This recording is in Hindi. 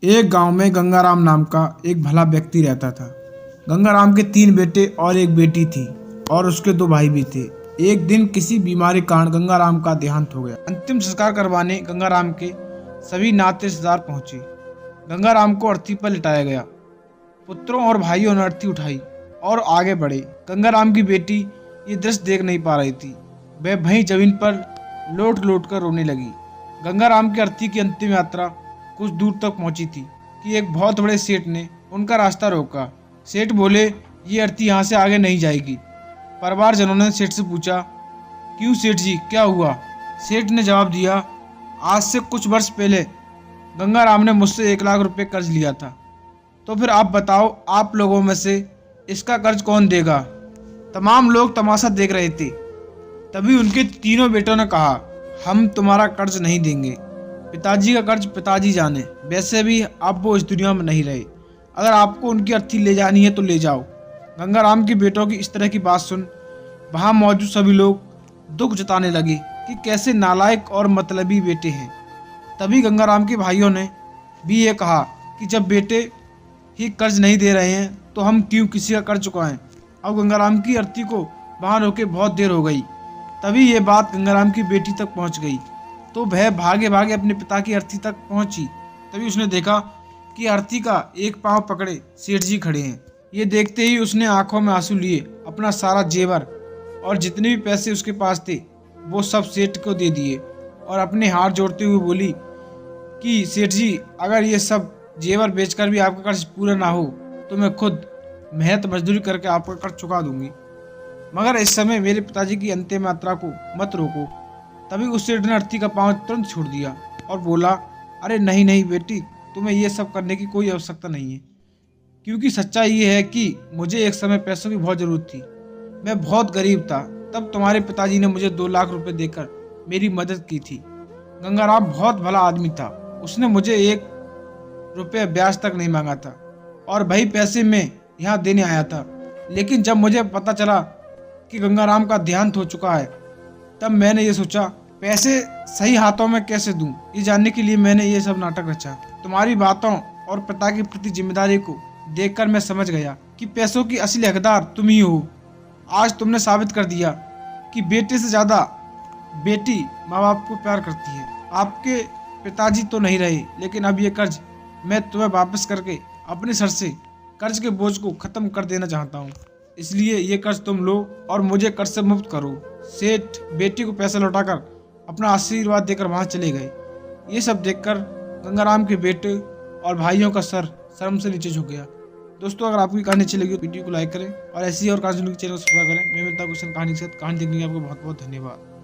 एक गांव में गंगाराम नाम का एक भला व्यक्ति रहता था। गंगाराम के 3 बेटे और एक बेटी थी और उसके 2 भाई भी थे। एक दिन किसी बीमारी के कारण गंगाराम का देहांत हो गया। अंतिम संस्कार करवाने गंगाराम के सभी नाते रिश्तेदार पहुंचे। गंगाराम को अर्थी पर लिटाया गया। पुत्रों और भाइयों ने अर्थी उठाई और आगे बढ़े। गंगाराम की बेटी ये दृश्य देख नहीं पा रही थी। वह वहीं जमीन पर लोट लोट कर रोने लगी। गंगाराम की अर्थी की अंतिम यात्रा कुछ दूर तक पहुंची थी कि एक बहुत बड़े सेठ ने उनका रास्ता रोका। सेठ बोले, ये अर्थी यहाँ से आगे नहीं जाएगी। परिवारजनों ने सेठ से पूछा, क्यों सेठ जी, क्या हुआ? सेठ ने जवाब दिया, आज से कुछ वर्ष पहले गंगाराम ने मुझसे 1 लाख रुपए कर्ज लिया था। तो फिर आप बताओ, आप लोगों में से इसका कर्ज कौन देगा? तमाम लोग तमाशा देख रहे थे। तभी उनके तीनों बेटों ने कहा, हम तुम्हारा कर्ज नहीं देंगे। पिताजी का कर्ज पिताजी जाने, वैसे भी अब वो इस दुनिया में नहीं रहे। अगर आपको उनकी अर्थी ले जानी है तो ले जाओ। गंगाराम के बेटों की इस तरह की बात सुन वहां मौजूद सभी लोग दुख जताने लगे कि कैसे नालायक और मतलबी बेटे हैं। तभी गंगाराम के भाइयों ने भी ये कहा कि जब बेटे ही कर्ज नहीं दे रहे हैं तो हम क्यों किसी का कर्ज चुकाएं। अब गंगाराम की अर्थी को वहां रोके बहुत देर हो गई। तभी ये बात गंगाराम की बेटी तक पहुंच गई तो वह भागे भागे अपने पिता की अर्थी तक पहुंची। तभी उसने देखा कि अर्थी का एक पांव पकड़े सेठ जी खड़े हैं। ये देखते ही उसने आंखों में आंसू लिए अपना सारा जेवर और जितने भी पैसे उसके पास थे वो सब सेठ को दे दिए और अपने हाथ जोड़ते हुए बोली कि सेठ जी, अगर ये सब जेवर बेचकर भी आपका कर्ज पूरा ना हो तो मैं खुद मेहनत मजदूरी करके आपका कर्ज चुका दूंगी, मगर इस समय मेरे पिताजी की अंतिम यात्रा को मत रोको। तभी उस सेठ ने अर्थी का पांव तुरंत छोड़ दिया और बोला, अरे नहीं नहीं बेटी, तुम्हें ये सब करने की कोई आवश्यकता नहीं है, क्योंकि सच्चाई ये है कि मुझे एक समय पैसों की बहुत ज़रूरत थी। मैं बहुत गरीब था, तब तुम्हारे पिताजी ने मुझे 2 लाख रुपए देकर मेरी मदद की थी। गंगाराम बहुत भला आदमी था, उसने मुझे 1 रुपये ब्याज तक नहीं मांगा था और वही पैसे मैं यहाँ देने आया था। लेकिन जब मुझे पता चला कि गंगाराम का देहांत हो चुका है तब मैंने ये सोचा, पैसे सही हाथों में कैसे दूं, ये जानने के लिए मैंने ये सब नाटक रचा। तुम्हारी बातों और पिता के प्रति जिम्मेदारी को देखकर मैं समझ गया कि पैसों की असली हकदार तुम ही हो। आज तुमने साबित कर दिया कि बेटे से ज़्यादा बेटी माँ बाप को प्यार करती है। आपके पिताजी तो नहीं रहे, लेकिन अब ये कर्ज मैं तुम्हें वापस करके अपने सर से कर्ज के बोझ को ख़त्म कर देना चाहता हूँ। इसलिए ये कर्ज तुम लो और मुझे कर्ज से मुक्त करो। सेठ बेटी को पैसा लौटाकर अपना आशीर्वाद देकर वहां चले गए। ये सब देखकर गंगाराम के बेटे और भाइयों का सर शर्म से नीचे झुक गया। दोस्तों, अगर आपकी कहानी अच्छी लगी तो वीडियो को लाइक करें और ऐसी और कहानी सुनने के चैनल को सब्सक्राइब करें। मैं मिलता हूं क्वेश्चन कहानी के साथ। कहानी देखने के लिए आपको बहुत बहुत धन्यवाद।